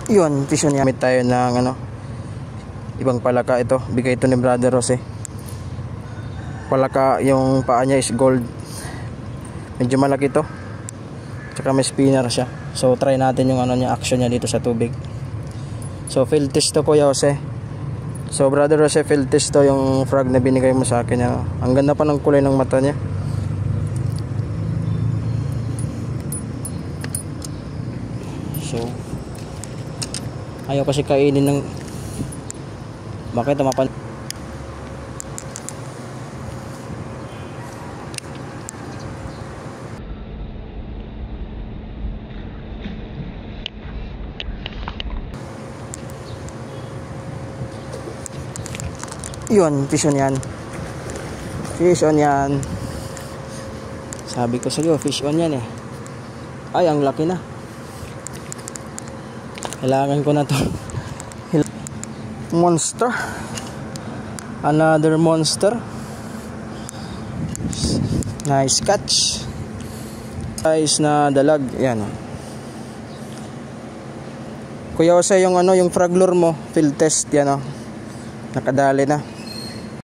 Yun, fish on yan. Gamit tayo ng ibang palaka. Ito, bigay ito ni Brother Jose. Palaka, yung paa niya is gold. Medyo malaki to. Tsaka may spinner siya. So try natin yung niya, action niya dito sa tubig. So field test to Kuya Jose. So Brother Jose, field test to yung frog na binigay mo sa akin. Ang ganda pa ng kulay ng mata niya. So ayaw kasi kainin ng bakit mapan. Yun, fish on yan. Fish on yan. Sabi ko sa iyo, fish on yan eh. Ay, ang laki na. Kailangan ko na to. Monster. Another monster. Nice catch. Nice na dalag. Yan. Kuya Jose, yung yung frog lure mo, field test yan nakadali na.